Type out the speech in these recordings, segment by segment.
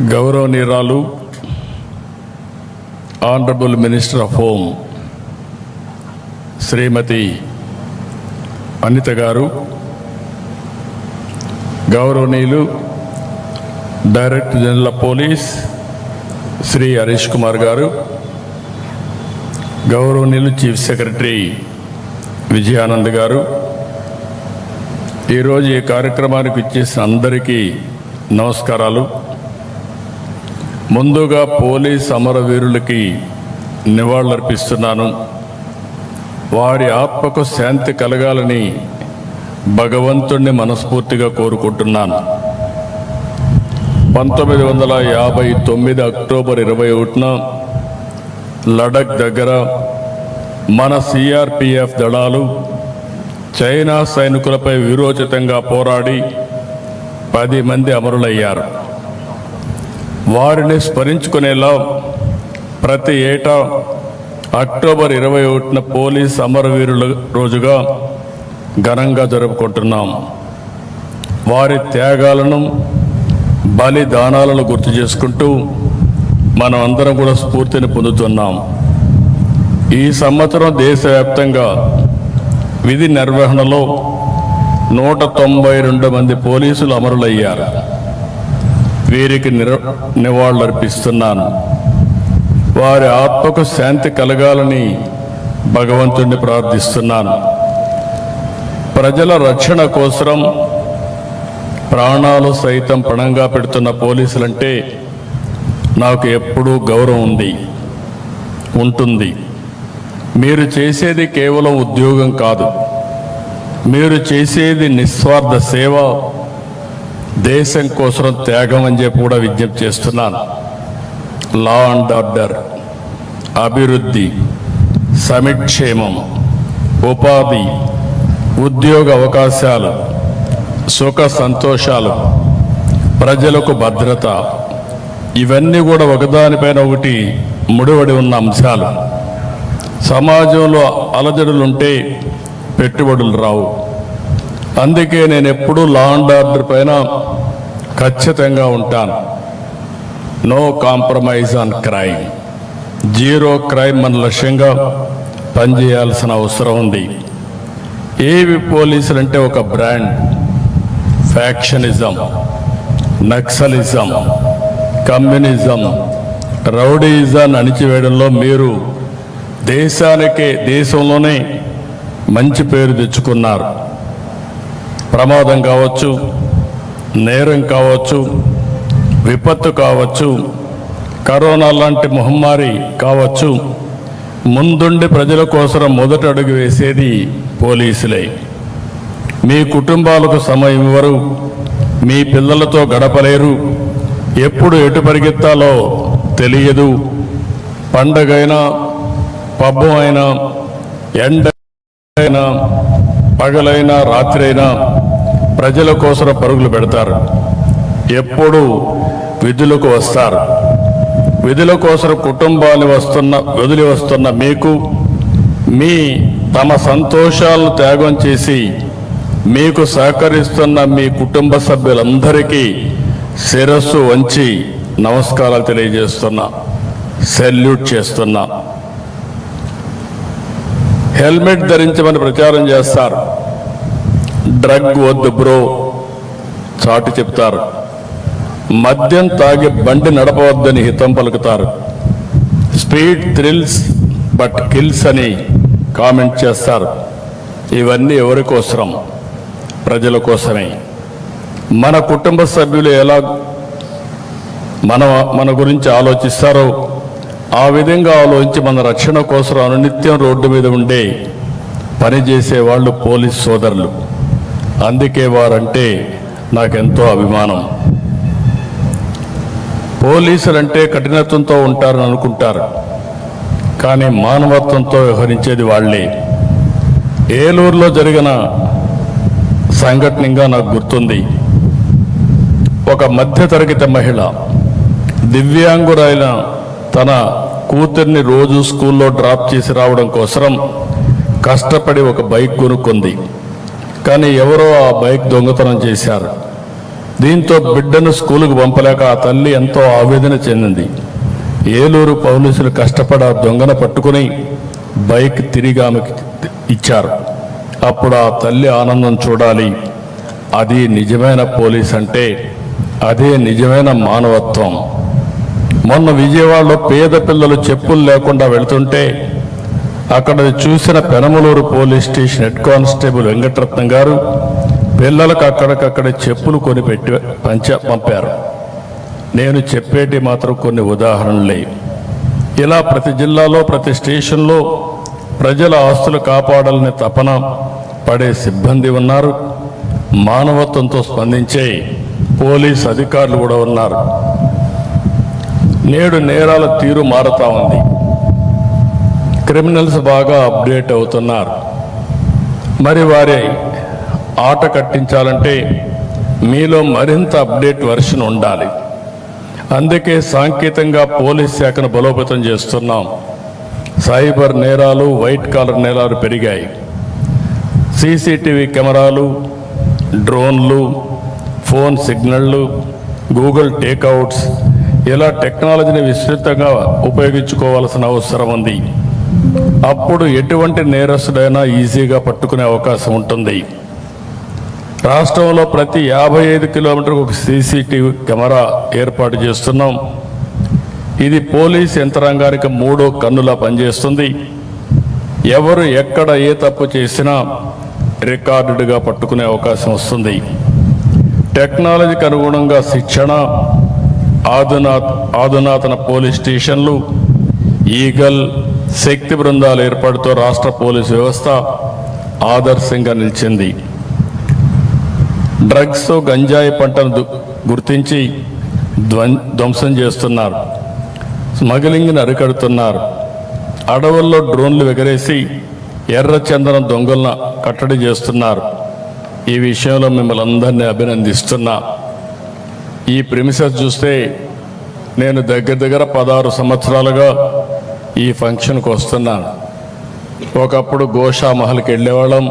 గౌరవనీయురాలు honourable minister of home Shrimati Anitha garu, గౌరవనీయులు director general of police Shri Harish Kumar garu, గౌరవనీయులు chief secretary Vijayanand గారు, ఈరోజు ఈ కార్యక్రమానికి ఇచ్చేసిన అందరికీ నమస్కారాలు. ముందుగా పోలీస్ అమరవీరులకి నివాళులర్పిస్తున్నాను. వారి ఆత్మకు శాంతి కలగాలని భగవంతుణ్ణి మనస్ఫూర్తిగా కోరుకుంటున్నాను. 1959 అక్టోబర్ 21న లడక్ దగ్గర మన సిఆర్పిఎఫ్ దళాలు చైనా సైనికులపై వీరోచితంగా పోరాడి 10 మంది అమరులయ్యారు. వారిని స్మరించుకునేలా ప్రతి ఏటా అక్టోబర్ 21న పోలీస్ అమరవీరుల రోజుగా ఘనంగా జరుపుకుంటున్నాం. వారి త్యాగాలను, బలిదానాలను గుర్తు చేసుకుంటూ మనం అందరం కూడా స్ఫూర్తిని పొందుతున్నాం. ఈ సంవత్సరం దేశవ్యాప్తంగా విధి నిర్వహణలో 192 మంది పోలీసులు అమరులయ్యారు. వీరికి నివాళులర్పిస్తున్నాను. వారి ఆత్మకు శాంతి కలగాలని భగవంతుణ్ణి ప్రార్థిస్తున్నాను. ప్రజల రక్షణ కోసం ప్రాణాలు సైతం పణంగా పెడుతున్న పోలీసులంటే నాకు ఎప్పుడూ గౌరవం ఉంటుంది. మీరు చేసేది కేవలం ఉద్యోగం కాదు, మీరు చేసేది నిస్వార్థ సేవ, దేశం కోసం త్యాగం అని చెప్పి కూడా విజ్ఞప్తి చేస్తున్నాను. లా అండ్ ఆర్డర్, అభివృద్ధి, సమిక్షేమం, ఉపాధి, ఉద్యోగ అవకాశాలు, సుఖ సంతోషాలు, ప్రజలకు భద్రత, ఇవన్నీ కూడా ఒకదానిపైన ఒకటి ముడిపడి ఉన్న అంశాలు. సమాజంలో అలజడులుంటే పెట్టుబడులు రావు. అందుకే నేను ఎప్పుడూ లా అండ్ ఆర్డర్ పైన ఖచ్చితంగా ఉంటాను. No compromise on crime, zero crime మన లక్ష్యంగా పనిచేయాల్సిన అవసరం ఉంది. ఏవి పోలీసులు అంటే ఒక బ్రాండ్. ఫ్యాక్షనిజం, నక్సలిజం, కమ్యూనిజం, రౌడీయిజాన్ని అణిచివేయడంలో మీరు దేశంలోనే మంచి పేరు తెచ్చుకున్నారు. ప్రమాదం కావచ్చు, నేరం కావచ్చు, విపత్తు కావచ్చు, కరోనా లాంటి మహమ్మారి కావచ్చు, ముందుండి ప్రజల కోసం మొదటి అడుగు వేసేది పోలీసులే. మీ కుటుంబాలకు సమయం ఇవ్వరు, మీ పిల్లలతో గడపలేరు, ఎప్పుడు ఎటు పరిగెత్తాలో తెలియదు. పండగైనా, పబ్బం అయినా, ఎండ అయినా, పగలైనా, రాత్రి అయినా ప్రజల కోసం పరుగులు పెడతారు. ఎప్పుడు విధులకు వస్తారు. విధుల కోసం కుటుంబాన్ని వదిలి వస్తున్న మీకు, తమ సంతోషాలను త్యాగం చేసి మీకు సహకరిస్తున్న మీ కుటుంబ సభ్యులందరికీ శిరస్సు వంచి నమస్కారాలు తెలియజేస్తున్నా, సెల్యూట్ చేస్తున్నా. హెల్మెట్ ధరించమని ప్రచారం చేస్తారు. డ్రగ్ వద్దు బ్రో చాటి చెప్తారు. మద్యం తాగి బండి నడపవద్దని హితం పలుకుతారు. స్పీడ్ థ్రిల్స్ బట్ కిల్స్ అని కామెంట్ చేస్తారు. ఇవన్నీ ఎవరి కోసరం? ప్రజల కోసమే. మన కుటుంబ సభ్యులు ఎలా మన గురించి ఆలోచిస్తారో ఆ విధంగా ఆలోచించి మన రక్షణ కోసం అనునిత్యం రోడ్డు మీద ఉండే పనిచేసే వాళ్ళు పోలీస్ సోదరులు. అందుకే వారంటే నాకెంతో అభిమానం. పోలీసులంటే కఠినత్వంతో ఉంటారని అనుకుంటారు, కానీ మానవత్వంతో వ్యవహరించేది వాళ్లే. ఏలూరులో జరిగిన సంఘటనగా నాకు గుర్తుంది. ఒక మధ్యతరగతి మహిళ దివ్యాంగురైన తన కూతుర్ని రోజు స్కూల్లో డ్రాప్ చేసి రావడం కోసం కష్టపడి ఒక బైక్ కొనుక్కుంది. కానీ ఎవరో ఆ బైక్ దొంగతనం చేశారు. దీంతో బిడ్డను స్కూలుకు పంపలేక ఆ తల్లి ఎంతో ఆవేదన చెందింది. ఏలూరు పోలీసులు కష్టపడి ఆ దొంగను పట్టుకుని బైక్ తిరిగి ఆమెకి ఇచ్చారు. అప్పుడు ఆ తల్లి ఆనందం చూడాలి. అది నిజమైన పోలీస్ అంటే, అదే నిజమైన మానవత్వం. మొన్న విజయవాడలో పేద పిల్లలు చెప్పులు లేకుండా వెళుతుంటే అక్కడ చూసిన Penamaluru police station head constable Venkataratnam గారు పిల్లలకు అక్కడికక్కడ చెప్పులు కొనిపెట్టి పంపారు. నేను చెప్పేటి మాత్రం కొన్ని ఉదాహరణలే. ఇలా ప్రతి జిల్లాలో ప్రతి స్టేషన్లో ప్రజల ఆస్తులు కాపాడాలని తపన పడే సిబ్బంది ఉన్నారు. మానవత్వంతో స్పందించే పోలీస్ అధికారులు కూడా ఉన్నారు. నేడు నేరాల తీరు మారుతా ఉంది. క్రిమినల్స్ బాగా అప్డేట్ అవుతున్నారు. మరి వారి ఆట కట్టించాలంటే మీలో మరింత అప్డేట్ వర్షన్ ఉండాలి. అందుకే సాంకేతికంగా పోలీస్ శాఖను బలోపేతం చేస్తున్నాం. సైబర్ నేరాలు, వైట్ కాలర్ నేరాలు పెరిగాయి. సీసీటీవీ కెమెరాలు, డ్రోన్లు, ఫోన్ సిగ్నళ్ళు, గూగుల్ టేక్అవుట్స్, ఇలా టెక్నాలజీని విస్తృతంగా ఉపయోగించుకోవాల్సిన అవసరం ఉంది. అప్పుడు ఎటువంటి నేరస్తుడైనా ఈజీగా పట్టుకునే అవకాశం ఉంటుంది. రాష్ట్రంలో ప్రతి 55 కిలోమీటర్లకు ఒక సీసీటీవీ కెమెరా ఏర్పాటు చేస్తున్నాం. ఇది పోలీస్ యంత్రాంగానికి 3వ కన్నులా పనిచేస్తుంది. ఎవరు ఎక్కడ ఏ తప్పు చేసినా రికార్డుగా పట్టుకునే అవకాశం వస్తుంది. టెక్నాలజీకి అనుగుణంగా శిక్షణ, ఆధునాతన పోలీస్ స్టేషన్లు, ఈగల్, శక్తి బృందాల ఏర్పాటుతో రాష్ట్ర పోలీసు వ్యవస్థ ఆదర్శంగా నిలిచింది. డ్రగ్స్, గంజాయి పంటను గుర్తించి ధ్వంసం చేస్తున్నారు. స్మగ్లింగ్ని అరికడుతున్నారు. అడవుల్లో డ్రోన్లు ఎగరేసి ఎర్రచందనం దొంగలను కట్టడి చేస్తున్నారు. ఈ విషయంలో మిమ్మల్ని అందరినీ అభినందిస్తున్నా. ఈ ప్రిమిసెస్ చూస్తే నేను దగ్గర 16 సంవత్సరాలుగా ఈ ఫంక్షన్కి వస్తున్నాను. ఒకప్పుడు గోషా మహల్కి వెళ్ళేవాళ్ళం.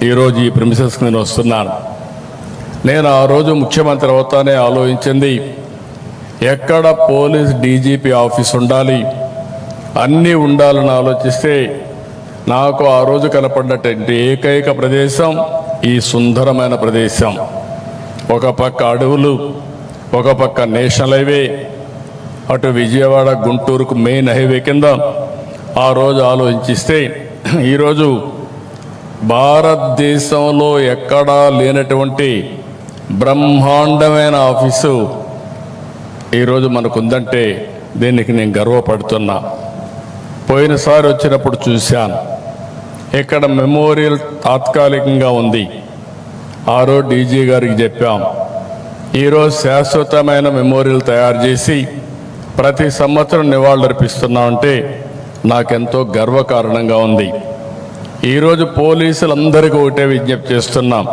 ఈరోజు ఈ ప్రిమిసెస్కి నేను వస్తున్నాను. నేను ఆ రోజు ముఖ్యమంత్రి అవుతానే ఆలోచించింది, ఎక్కడ పోలీస్ డీజీపీ ఆఫీస్ ఉండాలి, అన్నీ ఉండాలని ఆలోచిస్తే నాకు ఆ రోజు కనపడ్డటువంటి ఏకైక ప్రదేశం ఈ సుందరమైన ప్రదేశం. ఒక పక్క అడవులు, ఒక పక్క నేషనల్ హైవే, అటు విజయవాడ గుంటూరుకు మెయిన్ హైవే కింద ఆ రోజు ఆలోచిస్తే ఈరోజు భారతదేశంలో ఎక్కడా లేనటువంటి బ్రహ్మాండమైన ఆఫీసు ఈరోజు మనకుందంటే దీనికి నేను గర్వపడుతున్నా. పోయినసారి వచ్చినప్పుడు చూశాను, ఇక్కడ మెమోరియల్ తాత్కాలికంగా ఉంది. ఆ రోజు డీజీ గారికి చెప్పాం, ఈరోజు శాశ్వతమైన మెమోరియల్ తయారు చేసి ప్రతి సంవత్సరం నివాళులర్పిస్తున్నామంటే నాకెంతో గర్వకారణంగా ఉంది. ఈరోజు పోలీసులందరికీ ఒకటే విజ్ఞప్తి చేస్తున్నాం,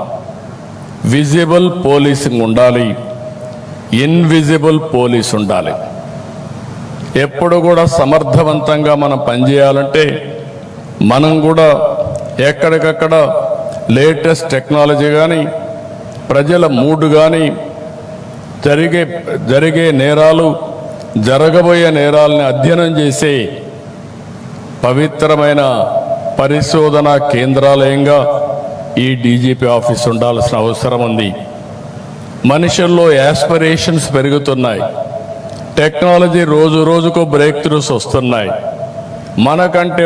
విజిబుల్ పోలీసింగ్ ఉండాలి, ఇన్విజిబుల్ పోలీస్ ఉండాలి. ఎప్పుడు కూడా సమర్థవంతంగా మనం పనిచేయాలంటే మనం కూడా ఎక్కడికక్కడ లేటెస్ట్ టెక్నాలజీ కానీ, ప్రజల మూడు కానీ, జరిగే నేరాలు, జరగబోయే నేరాలని అధ్యయనం చేసే పవిత్రమైన పరిశోధన కేంద్రాలయంగా ఈ డీజీపీ ఆఫీస్ ఉండాల్సిన అవసరం ఉంది. మనుషుల్లో యాస్పిరేషన్స్ పెరుగుతున్నాయి. టెక్నాలజీ రోజు రోజుకు బ్రేక్ త్రూస్ వస్తున్నాయి. మనకంటే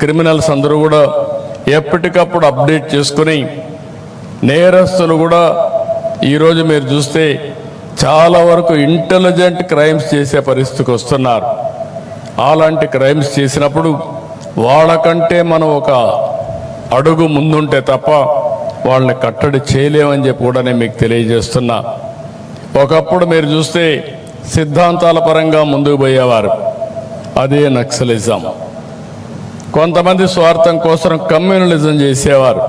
క్రిమినల్స్ అందరూ కూడా ఎప్పటికప్పుడు అప్డేట్ చేసుకుని, నేరస్తులు కూడా ఈరోజు మీరు చూస్తే చాలా వరకు ఇంటెలిజెంట్ క్రైమ్స్ చేసే పరిస్థితికి వస్తున్నారు. అలాంటి క్రైమ్స్ చేసినప్పుడు వాళ్ళకంటే మనం ఒక అడుగు ముందుంటే తప్ప వాళ్ళని కట్టడి చేయలేమని చెప్పి కూడా నేను మీకు తెలియజేస్తున్నా. ఒకప్పుడు మీరు చూస్తే సిద్ధాంతాల పరంగా ముందుకు పోయేవారు, అదే నక్సలిజం. కొంతమంది స్వార్థం కోసం కమ్యూనలిజం చేసేవారు,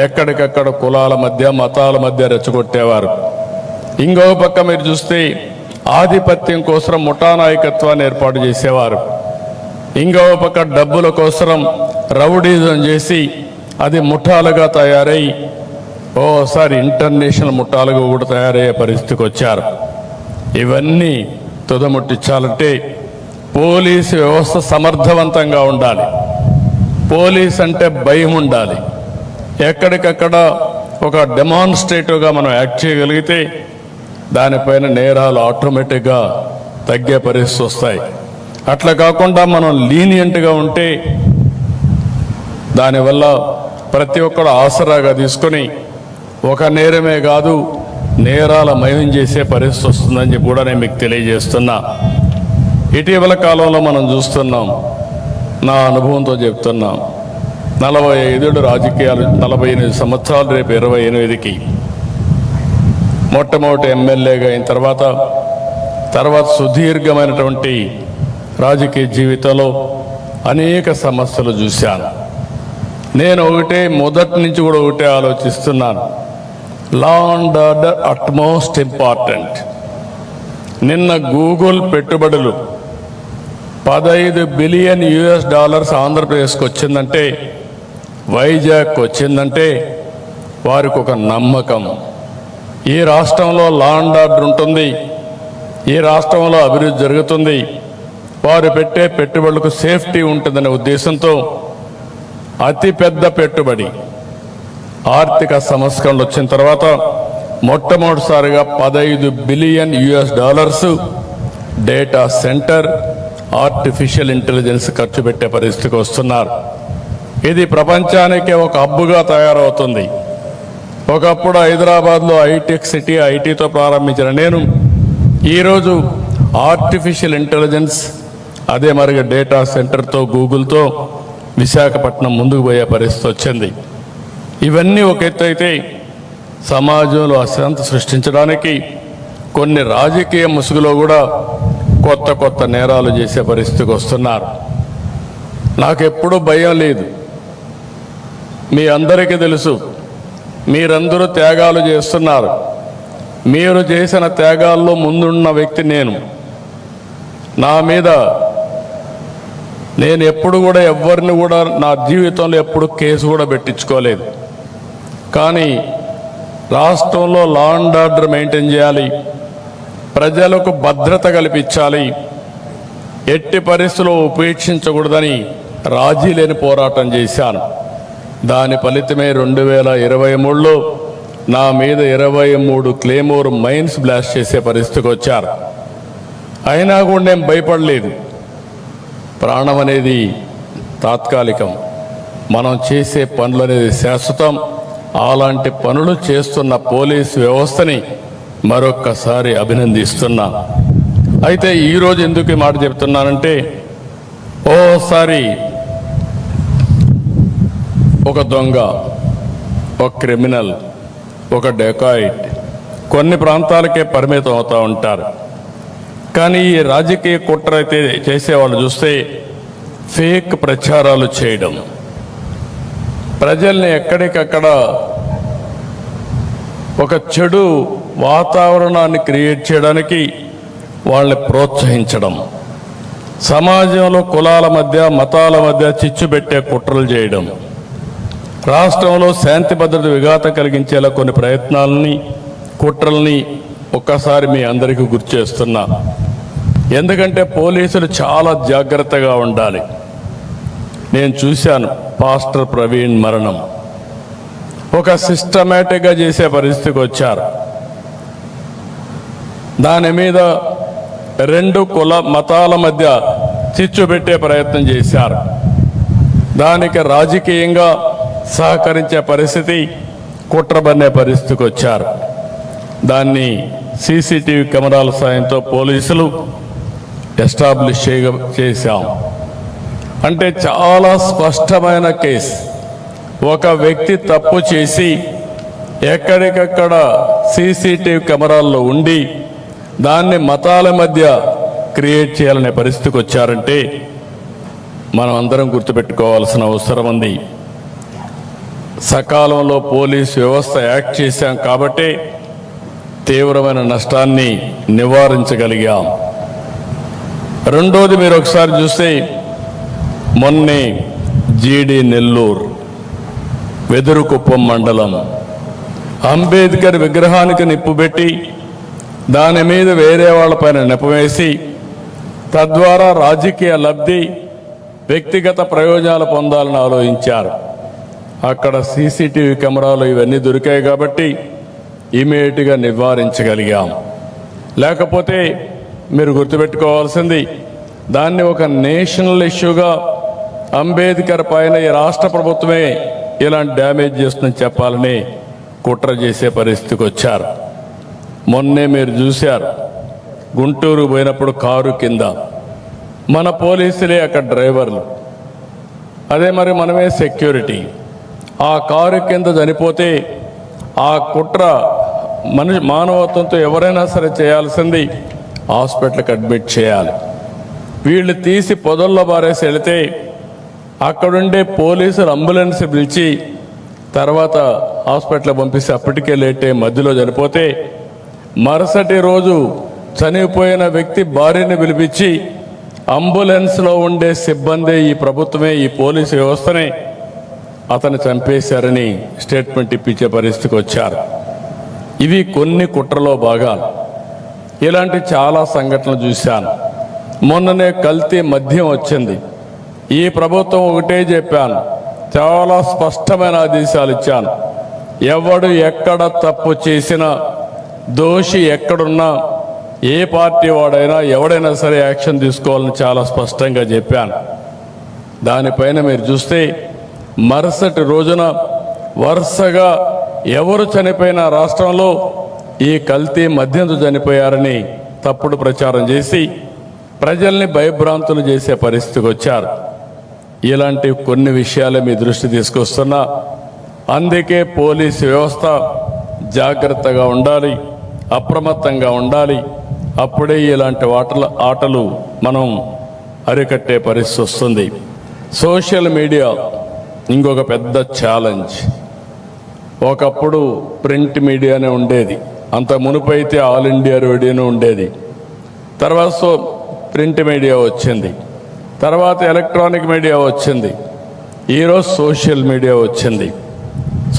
ఎక్కడికక్కడ కులాల మధ్య మతాల మధ్య రెచ్చగొట్టేవారు. ఇంకో పక్క మీరు చూస్తే ఆధిపత్యం కోసం ముఠా నాయకత్వాన్ని ఏర్పాటు చేసేవారు. ఇంకో పక్క డబ్బుల కోసం రౌడీజం చేసి అది ముఠాలుగా తయారై ఓసారి ఇంటర్నేషనల్ ముఠాలుగా కూడా తయారయ్యే పరిస్థితికి వచ్చారు. ఇవన్నీ తుదముట్టించాలంటే పోలీసు వ్యవస్థ సమర్థవంతంగా ఉండాలి. పోలీస్ అంటే భయం ఉండాలి. ఎక్కడికక్కడ ఒక డెమాన్స్ట్రేటివ్గా మనం యాక్ట్ చేయగలిగితే దానిపైన నేరాలు ఆటోమేటిక్గా తగ్గే పరిస్థితి వస్తాయి. అట్లా కాకుండా మనం లీనియంట్గా ఉంటే దానివల్ల ప్రతి ఒక్కరు ఆసరాగా తీసుకొని ఒక నేరమే కాదు నేరాల మయం చేసే పరిస్థితి వస్తుందని చెప్పి కూడా నేను మీకు తెలియజేస్తున్నా. ఇటీవల కాలంలో మనం చూస్తున్నాం, నా అనుభవంతో చెప్తున్నాం, 45 రాజకీయాలు, 48 సంవత్సరాలు, రేపు 28కి మొట్టమొదటి ఎమ్మెల్యేగా అయిన తర్వాత సుదీర్ఘమైనటువంటి రాజకీయ జీవితంలో అనేక సమస్యలు చూశాను. నేను మొదటి నుంచి కూడా ఒకటే ఆలోచిస్తున్నాను, law and order utmost important. నిన్న గూగుల్ పెట్టుబడులు $15 బిలియన్ ఆంధ్రప్రదేశ్కి వచ్చిందంటే, వైజాగ్కి వచ్చిందంటే వారికి ఒక నమ్మకం. ఈ రాష్ట్రంలో లా అండ్ ఆర్డర్ ఉంటుంది, ఈ రాష్ట్రంలో అభివృద్ధి జరుగుతుంది, వారు పెట్టే పెట్టుబడులకు సేఫ్టీ ఉంటుందనే ఉద్దేశంతో అతిపెద్ద పెట్టుబడి ఆర్థిక సంస్కరణలు వచ్చిన తర్వాత మొట్టమొదటిసారిగా $15 billion data centre, artificial intelligence ఖర్చు పెట్టే పరిస్థితికి వస్తున్నారు. ఇది ప్రపంచానికి ఒక హబ్బుగా తయారవుతుంది. ఒకప్పుడు హైదరాబాద్లో ఐటెక్ సిటీ, ఐటీతో ప్రారంభించిన నేను ఈరోజు ఆర్టిఫిషియల్ ఇంటెలిజెన్స్, అదే మరిగా డేటా సెంటర్తో గూగుల్తో విశాఖపట్నం ముందుకు పోయే పరిస్థితి వచ్చింది. ఇవన్నీ ఒక ఎత్తు అయితే, సమాజంలో అశాంతి సృష్టించడానికి కొన్ని రాజకీయ ముసుగులో కూడా కొత్త నేరాలు చేసే పరిస్థితికి వస్తున్నారు. నాకెప్పుడూ భయం లేదు. మీ అందరికీ తెలుసు, మీరందరూ త్యాగాలు చేస్తున్నారు. మీరు చేసిన త్యాగాల్లో ముందున్న వ్యక్తి నేను. నా మీద నేను ఎప్పుడు కూడా ఎవరిని కూడా నా జీవితంలో ఎప్పుడు కేసు కూడా పెట్టించుకోలేదు. కానీ రాష్ట్రంలో లా అండ్ ఆర్డర్ మెయింటైన్ చేయాలి, ప్రజలకు భద్రత కల్పించాలి, ఎట్టి పరిస్థితుల్లో ఉపేక్షించకూడదని రాజీ లేని పోరాటం చేశాను. దాని ఫలితమే 2023లో నా మీద 23 క్లేమోర్ మైన్స్ బ్లాస్ట్ చేసే పరిస్థితికి వచ్చారు. అయినా కూడా నేను భయపడలేదు. ప్రాణం అనేది తాత్కాలికం, మనం చేసే పనులు అనేది శాశ్వతం. అలాంటి పనులు చేస్తున్న పోలీసు వ్యవస్థని మరొక్కసారి అభినందిస్తున్నా. అయితే ఈరోజు ఎందుకు ఈ మాట చెప్తున్నానంటే, ఓసారి ఒక దొంగ, ఒక క్రిమినల్, ఒక డెకాయిట్ కొన్ని ప్రాంతాలకే పరిమితం అవుతూ ఉంటారు. కానీ ఈ రాజకీయ కుట్ర అయితే చేసేవాళ్ళు చూస్తే ఫేక్ ప్రచారాలు చేయడం, ప్రజల్ని ఎక్కడికక్కడ ఒక చెడు వాతావరణాన్ని క్రియేట్ చేయడానికి వాళ్ళని ప్రోత్సహించడం, సమాజంలో కులాల మధ్య, మతాల మధ్య చిచ్చు పెట్టే కుట్రలు చేయడం, రాష్ట్రంలో శాంతి భద్రత విఘాతం కలిగించేలా కొన్ని ప్రయత్నాలని, కుట్రల్ని ఒక్కసారి మీ అందరికీ గుర్తు చేస్తున్నా. ఎందుకంటే పోలీసులు చాలా జాగ్రత్తగా ఉండాలి. నేను చూశాను పాస్టర్ ప్రవీణ్ మరణం, ఒక సిస్టమేటిక్గా చేసే పరిస్థితికి వచ్చారు. దాని మీద 2 కుల మతాల మధ్య చిచ్చు పెట్టే ప్రయత్నం చేశారు. దానికి రాజకీయంగా సహకరించే పరిస్థితి, కుట్రబన్నే పరిస్థితికి వచ్చారు. దాన్ని సీసీటీవీ కెమెరాల సాయంతో పోలీసులు ఎస్టాబ్లిష్ చేశాం. అంటే చాలా స్పష్టమైన కేసు. ఒక వ్యక్తి తప్పు చేసి ఎక్కడికక్కడ సీసీటీవీ కెమెరాల్లో ఉండి దాన్ని మతాల మధ్య క్రియేట్ చేయాలనే పరిస్థితికి వచ్చారంటే మనం అందరం గుర్తుపెట్టుకోవాల్సిన అవసరం ఉంది. సకాలంలో పోలీసు వ్యవస్థ యాక్ట్ చేశాం కాబట్టి తీవ్రమైన నష్టాన్ని నివారించగలిగాం. రెండోది, మీరు ఒకసారి చూస్తే మొన్నే జీడి నెల్లూరు, వెదురుకుప్పం మండలం అంబేద్కర్ విగ్రహానికి నిప్పు పెట్టి దాని మీద వేరే వాళ్ళపైన నెపవేసి తద్వారా రాజకీయ లబ్ధి, వ్యక్తిగత ప్రయోజనాలు పొందాలని ఆలోచించారు. అక్కడ సీసీటీవీ కెమెరాలు ఇవన్నీ దొరికాయి కాబట్టి ఇమీడియట్గా నివారించగలిగాం. లేకపోతే మీరు గుర్తుపెట్టుకోవాల్సింది, దాన్ని ఒక నేషనల్ ఇష్యూగా అంబేద్కర్ పైన ఈ రాష్ట్ర ప్రభుత్వమే ఇలాంటి డ్యామేజ్ చేస్తుందని చెప్పాలని కుట్ర చేసే పరిస్థితికి వచ్చారు. మొన్నే మీరు చూశారు, గుంటూరు పోయినప్పుడు కారు కింద మన పోలీసులే అక్కడ డ్రైవర్లు, అదే మరి మనమే సెక్యూరిటీ. ఆ కారు కింద చనిపోతే ఆ కుట్ర మానవత్వంతో ఎవరైనా సరే చేయాల్సింది హాస్పిటల్కి అడ్మిట్ చేయాలి. వీళ్ళు తీసి పొదల్లో బారేసి వెళితే అక్కడుండే పోలీసులు అంబులెన్స్ పిలిచి తర్వాత హాస్పిటల్కి పంపిస్తే అప్పటికే లేటే మధ్యలో చనిపోతే మరుసటి రోజు చనిపోయిన వ్యక్తి భార్యని పిలిపించి అంబులెన్స్లో ఉండే సిబ్బంది, ఈ ప్రభుత్వమే, ఈ పోలీసు వ్యవస్థనే అతను చంపేశారని స్టేట్మెంట్ ఇప్పించే పరిస్థితికి వచ్చారు. ఇవి కొన్ని కుట్రలో భాగాలు. ఇలాంటి చాలా సంఘటనలు చూశాను. మొన్ననే కల్తీ మద్యం వచ్చింది. ఈ ప్రభుత్వం ఒకటే చెప్పాను, చాలా స్పష్టమైన ఆదేశాలు ఇచ్చాను. ఎవడు ఎక్కడ తప్పు చేసినా, దోషి ఎక్కడున్నా, ఏ పార్టీ వాడైనా ఎవడైనా సరే యాక్షన్ తీసుకోవాలని చాలా స్పష్టంగా చెప్పాను. దానిపైన మీరు చూస్తే మరుసటి రోజున వరుసగా ఎవరు చనిపోయిన రాష్ట్రంలో ఈ కల్తీ మద్యంతో చనిపోయారని తప్పుడు ప్రచారం చేసి ప్రజల్ని భయభ్రాంతులు చేసే పరిస్థితికి వచ్చారు. ఇలాంటి కొన్ని విషయాలే మీ దృష్టి తీసుకొస్తున్నా. అందుకే పోలీసు వ్యవస్థ జాగ్రత్తగా ఉండాలి, అప్రమత్తంగా ఉండాలి. అప్పుడే ఇలాంటి ఆటలు మనం అరికట్టే పరిస్థితి వస్తుంది. సోషల్ మీడియా ఇంకొక పెద్ద ఛాలెంజ్. ఒకప్పుడు ప్రింట్ మీడియానే ఉండేది, అంత మునుపైతే ఆల్ ఇండియా రేడియోనే ఉండేది. తర్వాత ప్రింట్ మీడియా వచ్చింది, తర్వాత ఎలక్ట్రానిక్ మీడియా వచ్చింది, ఈరోజు సోషల్ మీడియా వచ్చింది.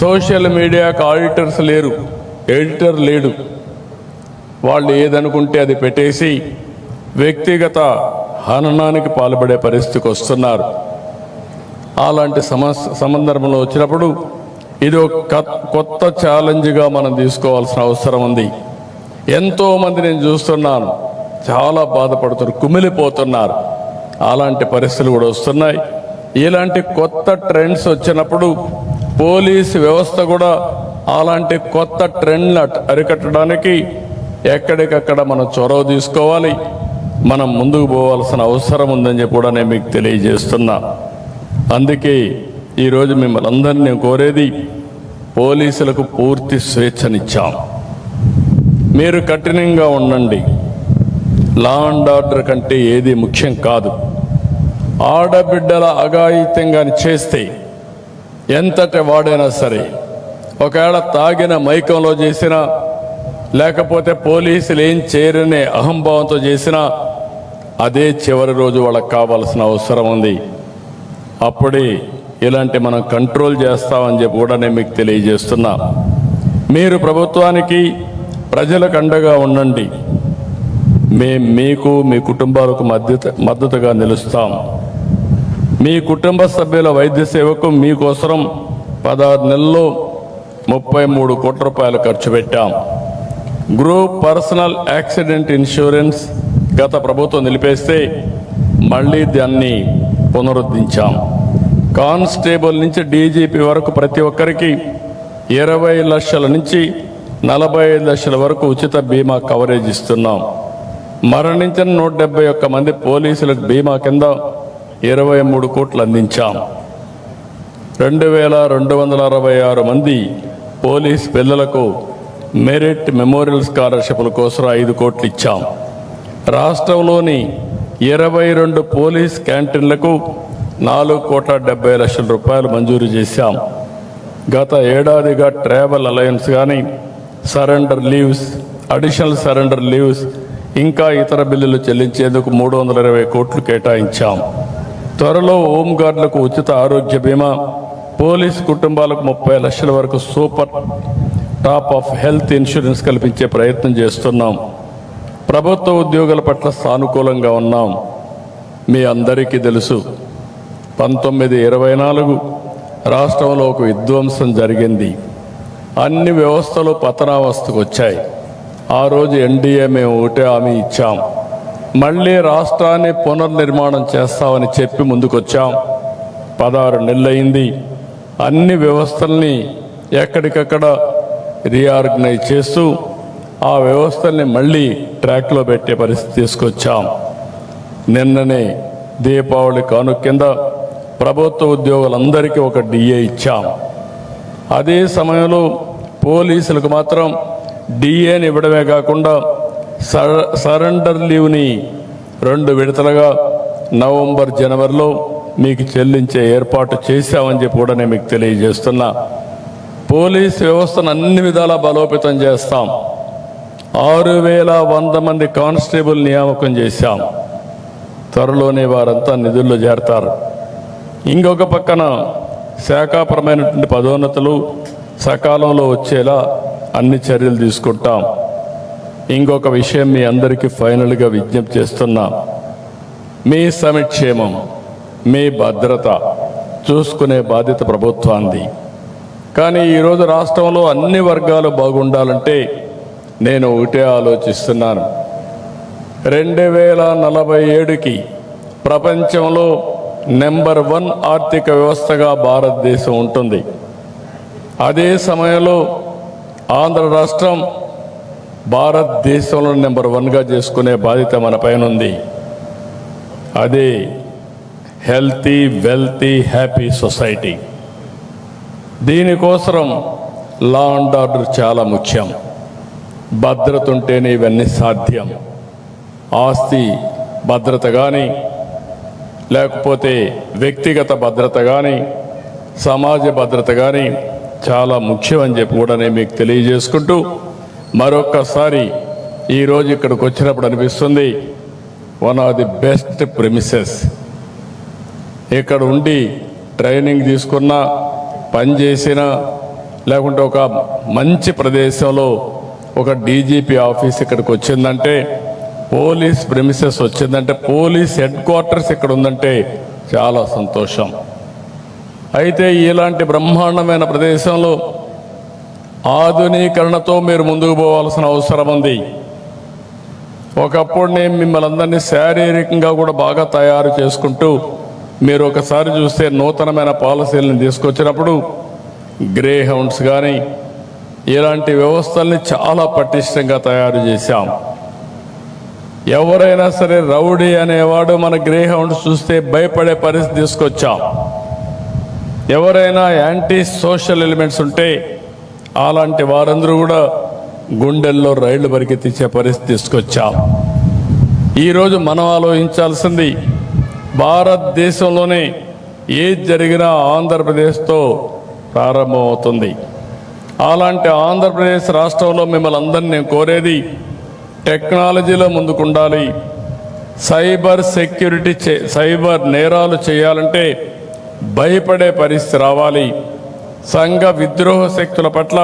సోషల్ మీడియాకు ఆడిటర్స్ లేరు, ఎడిటర్ లేడు. వాళ్ళు ఏదనుకుంటే అది పెట్టేసి వ్యక్తిగత హననానికి పాల్పడే పరిస్థితికి వస్తున్నారు. అలాంటి సందర్భంలో వచ్చినప్పుడు ఇది ఒక కొత్త ఛాలెంజ్గా మనం తీసుకోవాల్సిన అవసరం ఉంది. ఎంతోమంది నేను చూస్తున్నాను, చాలా బాధపడుతున్నారు, కుమిలిపోతున్నారు. అలాంటి పరిస్థితులు కూడా వస్తున్నాయి. ఇలాంటి కొత్త ట్రెండ్స్ వచ్చినప్పుడు పోలీసు వ్యవస్థ కూడా అలాంటి కొత్త ట్రెండ్లు అరికట్టడానికి ఎక్కడికక్కడ మనం చొరవ తీసుకోవాలి, మనం ముందుకు పోవాల్సిన అవసరం ఉందని చెప్పి కూడా నేను మీకు తెలియజేస్తున్నా. అందుకే ఈరోజు మిమ్మల్ని అందరినీ నేను కోరేది, పోలీసులకు పూర్తి స్వేచ్ఛనిచ్చాం. మీరు కఠినంగా ఉండండి. లా అండ్ ఆర్డర్ కంటే ఏది ముఖ్యం కాదు. ఆడబిడ్డల అఘాయిత్యంగా చేస్తే ఎంతటి వాడైనా సరే, ఒకవేళ తాగిన మైకంలో చేసినా, లేకపోతే పోలీసులు ఏం చేయరనే అహంభావంతో చేసినా, అదే చివరి రోజు వాళ్ళకి కావాల్సిన అవసరం ఉంది. అప్పుడే ఇలాంటి మనం కంట్రోల్ చేస్తామని చెప్పి కూడా నేను మీకు తెలియజేస్తున్నా. మీరు ప్రభుత్వానికి, ప్రజలకు అండగా ఉండండి. మేము మీకు, మీ కుటుంబాలకు మద్దతుగా నిలుస్తాం. మీ కుటుంబ సభ్యుల వైద్య సేవకు మీకోసం 16 నెలల్లో 33 కోట్ల రూపాయలు ఖర్చు పెట్టాం. గ్రూప్ పర్సనల్ యాక్సిడెంట్ ఇన్సూరెన్స్ గత ప్రభుత్వం నిలిపేస్తే మళ్ళీ దాన్ని పునరుద్ధరించాం. కానిస్టేబుల్ నుంచి డీజీపీ వరకు ప్రతి ఒక్కరికి 20 లక్షల నుంచి 45 లక్షల వరకు ఉచిత బీమా కవరేజ్ ఇస్తున్నాం. మరణించిన 171 మంది పోలీసులకు బీమా కింద 23 కోట్లు అందించాం. 2266 మంది పోలీస్ పిల్లలకు మెరిట్ మెమోరియల్ స్కాలర్షిప్ల కోసం 5 కోట్లు ఇచ్చాం. రాష్ట్రంలోని 22 పోలీస్ క్యాంటీన్లకు 4,70,00,000 రూపాయలు మంజూరు చేశాం. గత ఏడాదిగా ట్రావెల్ అలయన్స్ కానీ, surrender leaves, additional surrender leaves, ఇంకా ఇతర బిల్లులు చెల్లించేందుకు 320 కోట్లు కేటాయించాం. త్వరలో హోంగార్డులకు ఉచిత ఆరోగ్య బీమా, పోలీసు కుటుంబాలకు 30 లక్షల వరకు super top of health insurance కల్పించే ప్రయత్నం చేస్తున్నాం. ప్రభుత్వ ఉద్యోగుల పట్ల సానుకూలంగా ఉన్నాం. మీ అందరికీ తెలుసు 1924 రాష్ట్రంలో ఒక విధ్వంసం జరిగింది. అన్ని వ్యవస్థలు పతనావస్థకు వచ్చాయి. ఆ రోజు ఎన్డీఏ మేము ఒకటే హామీ ఇచ్చాం, మళ్ళీ రాష్ట్రాన్ని పునర్నిర్మాణం చేస్తామని చెప్పి ముందుకొచ్చాం. 16 నెలలైంది. అన్ని వ్యవస్థల్ని ఎక్కడికక్కడ రీఆర్గనైజ్ చేస్తూ ఆ వ్యవస్థల్ని మళ్ళీ ట్రాక్లో పెట్టే పరిస్థితి తీసుకొచ్చాం. నిన్ననే దీపావళి కానుక కింద ప్రభుత్వ ఉద్యోగులందరికీ ఒక డిఏ ఇచ్చాం. అదే సమయంలో పోలీసులకు మాత్రం డిఏని ఇవ్వడమే కాకుండా సరెండర్ లీవ్ని 2 విడతలుగా నవంబర్, జనవరిలో మీకు చెల్లించే ఏర్పాటు చేశామని చెప్పి కూడా నేను మీకు తెలియజేస్తున్నా. పోలీస్ వ్యవస్థను అన్ని విధాలా బలోపేతం చేస్తాం. 6100 మంది కానిస్టేబుల్ నియామకం చేశాం. త్వరలోనే వారంతా నిధుల్లో చేరతారు. ఇంకొక పక్కన శాఖాపరమైనటువంటి పదోన్నతులు సకాలంలో వచ్చేలా అన్ని చర్యలు తీసుకుంటాం. ఇంకొక విషయం మీ అందరికీ ఫైనల్గా విజ్ఞప్తి చేస్తున్నా, మీ సంక్షేమం, మీ భద్రత చూసుకునే బాధ్యత ప్రభుత్వానికి. కానీ ఈరోజు రాష్ట్రంలో అన్ని వర్గాలు బాగుండాలంటే నేను ఒకటే ఆలోచిస్తున్నాను. 2047కి ప్రపంచంలో నెంబర్ 1 ఆర్థిక వ్యవస్థగా భారతదేశం ఉంటుంది. అదే సమయంలో ఆంధ్ర రాష్ట్రం భారతదేశంలో నెంబర్ 1గా చేసుకునే బాధ్యత మన పైన ఉంది. అదే హెల్తీ, వెల్తీ, హ్యాపీ సొసైటీ. దీనికోసం లా అండ్ ఆర్డర్ చాలా ముఖ్యం. భద్రత ఉంటేనే ఇవన్నీ సాధ్యం. ఆస్తి భద్రత కానీ, లేకపోతే వ్యక్తిగత భద్రత కానీ, సమాజ భద్రత కానీ చాలా ముఖ్యం అని చెప్పి కూడా నేను మీకు తెలియజేసుకుంటూ, మరొక్కసారి ఈరోజు ఇక్కడికి వచ్చినప్పుడు అనిపిస్తుంది, one of the best premises. ఇక్కడ ఉండి ట్రైనింగ్ తీసుకున్నా, పనిచేసిన, లేకుంటే ఒక మంచి ప్రదేశంలో ఒక డీజీపీ ఆఫీస్ ఇక్కడికి వచ్చిందంటే, పోలీస్ ప్రెమిసెస్ వచ్చిందంటే, పోలీస్ హెడ్ క్వార్టర్స్ ఇక్కడ ఉందంటే చాలా సంతోషం. అయితే ఇలాంటి బ్రహ్మాండమైన ప్రదేశంలో ఆధునీకరణతో మీరు ముందుకు పోవాల్సిన అవసరం ఉంది. ఒకప్పుడు నేను మిమ్మల్ని అందరినీ శారీరకంగా కూడా బాగా తయారు చేసుకుంటూ, మీరు ఒకసారి చూస్తే నూతనమైన పాలసీలను తీసుకొచ్చినప్పుడు గ్రే హౌండ్స్ కానీ ఇలాంటి వ్యవస్థల్ని చాలా పటిష్టంగా తయారు చేశాం. ఎవరైనా సరే రౌడీ అనేవాడు మన గ్రే హౌండ్స్ చూస్తే భయపడే పరిస్థితి తీసుకొచ్చాం. ఎవరైనా యాంటీ సోషల్ ఎలిమెంట్స్ ఉంటే అలాంటి వారందరూ కూడా గుండెల్లో రైళ్లు పరిగెత్తించే పరిస్థితి తీసుకొచ్చాం. ఈరోజు మనం ఆలోచించాల్సింది, భారతదేశంలోనే ఏది జరిగినా ఆంధ్రప్రదేశ్తో ప్రారంభమవుతుంది. అలాంటి ఆంధ్రప్రదేశ్ రాష్ట్రంలో మిమ్మల్ని అందరినీ నేను కోరేది, టెక్నాలజీలో ముందుకుండాలి. సైబర్ సెక్యూరిటీ, సైబర్ నేరాలు చేయాలంటే భయపడే పరిస్థితి రావాలి. సంఘ విద్రోహ శక్తుల పట్ల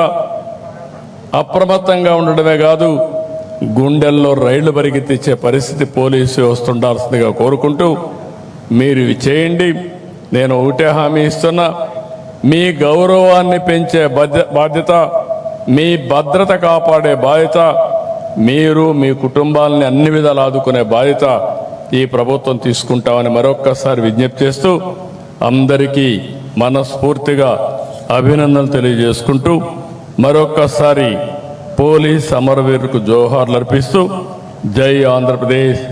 అప్రమత్తంగా ఉండడమే కాదు, గుండెల్లో రైళ్లు పరిగెత్తించే పరిస్థితి పోలీసు వ్యవస్థ ఉండాల్సిందిగా కోరుకుంటూ, మీరు ఇవి చేయండి. నేను ఒకటే హామీ ఇస్తున్నా, మీ గౌరవాన్ని పెంచే బాధ్యత, మీ భద్రత కాపాడే బాధ్యత, మీరు మీ కుటుంబాలని అన్ని విధాలు ఆదుకునే బాధ్యత ఈ ప్రభుత్వం తీసుకుంటామని మరొక్కసారి విజ్ఞప్తి చేస్తూ, అందరికీ మనస్ఫూర్తిగా అభినందనలు తెలియజేసుకుంటూ, మరొక్కసారి పోలీస్ అమరవీరులకు జోహార్లు అర్పిస్తూ, జై ఆంధ్రప్రదేశ్,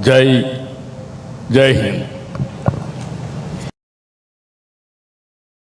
జై హింద్.